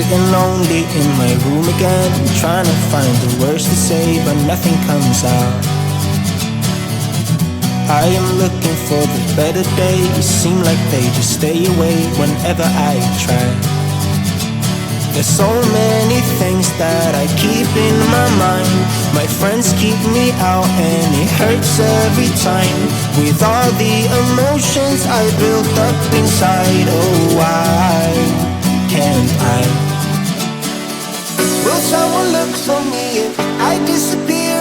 Sitting lonely in my room again, trying to find the words to say, but nothing comes out. I am looking for the better days, seem like they just stay away whenever I try. There's so many things that I keep in my mind. My friends keep me out and it hurts every time. With all the emotions I built up inside, oh why can't I? Will someone look for me if I disappear?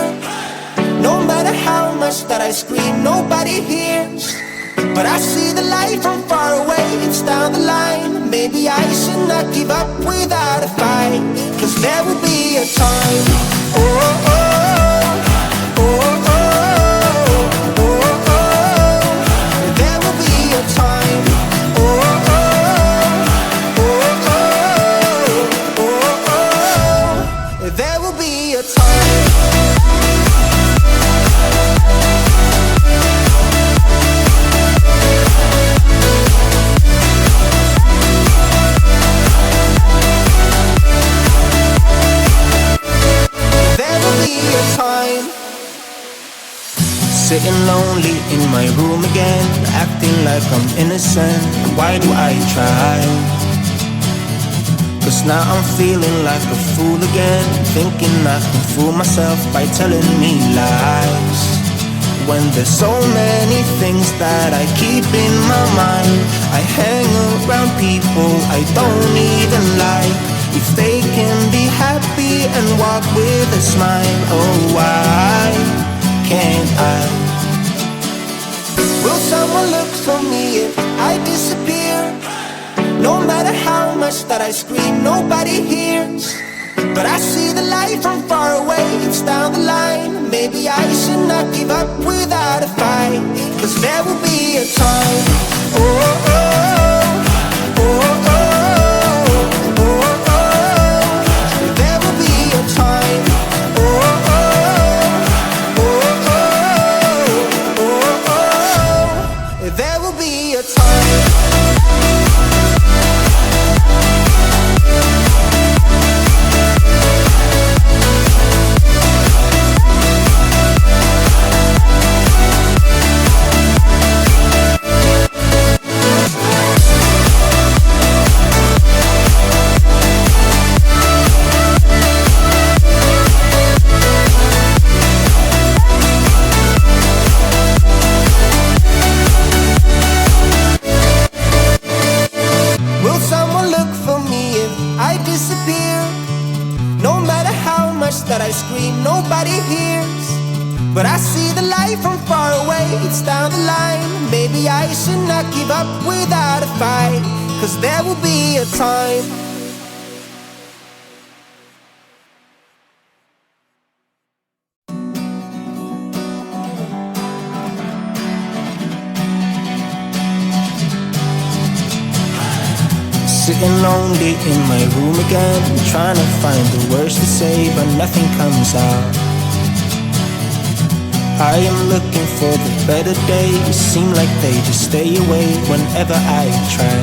No matter how much that I scream, nobody hears. But I see the light from far away, it's down the line. Maybe I should not give up without a fight, 'cause there will be a time. Oh, oh, oh, oh, oh, oh, oh. There will be a time. Oh, oh, oh, oh, oh, oh, oh. There will be a time. Sitting lonely in my room again, acting like I'm innocent. Why do I try? 'Cause now I'm feeling like a fool again, thinking I can fool myself by telling me lies. When there's so many things that I keep in my mind, I hang around people I don't even like. If they can be happy and walk with a smile, oh why can't I? Will someone look for me if I disappear? No matter how much that I scream, nobody hears. But I see the light from far away, it's down the line. Maybe I should not give up without a fight, 'cause there will be a time. Oh, oh, oh, oh, oh, oh, oh. There will be a time. Oh, oh, oh, oh, oh, oh. There will be a time. That I scream, nobody hears. But I see the light from far away, it's down the line. Maybe I should not give up without a fight, 'cause there will be a time. Sitting lonely in my room again, trying to find the words to say, but nothing comes out. I am looking for the better days, seem like they just stay away whenever I try.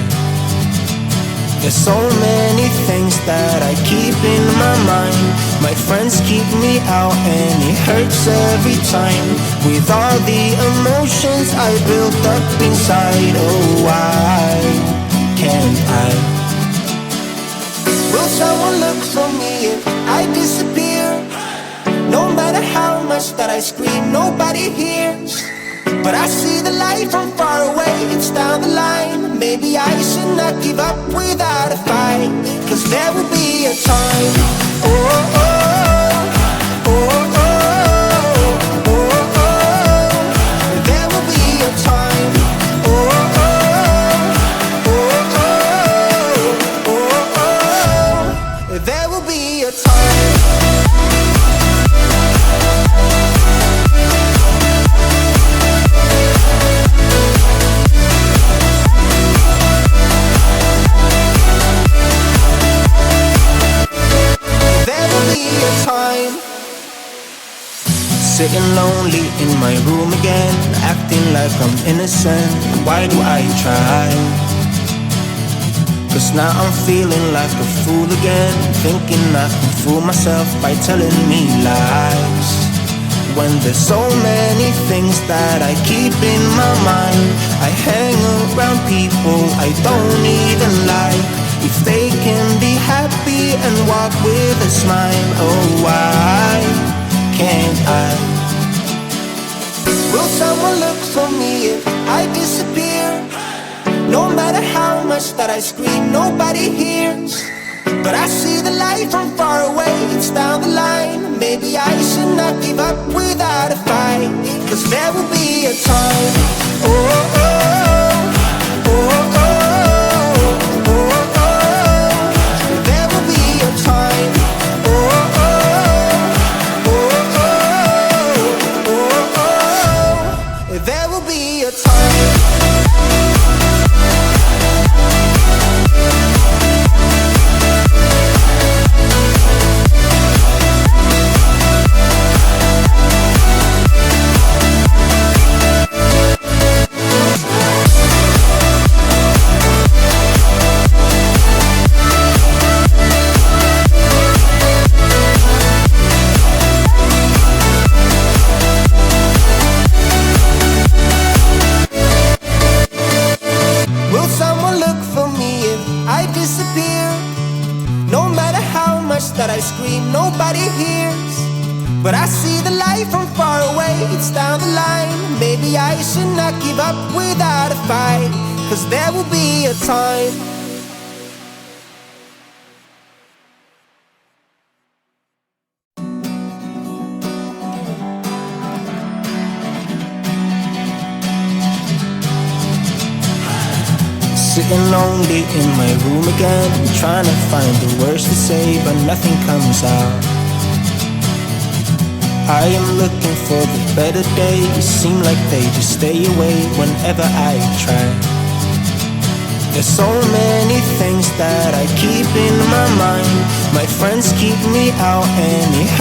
There's so many things that I keep in my mind. My friends keep me out and it hurts every time. With all the emotions I built up inside, oh why can't I? Will someone look for me if I disappear? No matter how much that I scream, nobody hears. But I see the light from far away, it's down the line. Maybe I should not give up without a fight, 'cause there will be a time. Oh, oh, oh, oh, oh, oh, oh. There will be a time. Oh, oh, oh, oh, oh, oh. There will be a time. Sitting lonely in my room again, acting like I'm innocent. Why do I try? 'Cause now I'm feeling like a fool again, thinking I can fool myself by telling me lies, when there's so many things that I keep in my mind. I hang around people I don't even like. If they can be happy and walk with a smile, oh why can't I? Will someone look for me if I disappear? No matter how much that I scream, nobody hears. But I see the light from far away, it's down the line. Maybe I should not give up without a fight, 'cause there will be a time. Oh, oh, oh, oh, oh, oh, oh. There will be a time. Oh, oh, oh, oh, oh, oh. There will be a time. That I scream, nobody hears. But I see the light from far away, it's down the line. Maybe I should not give up without a fight, 'cause there will be a time. Sitting lonely in my room again, trying to find the words to say, but nothing comes out. I am looking for the better days, seem like they just stay away whenever I try. There's so many things that I keep in my mind. My friends keep me out anyhow.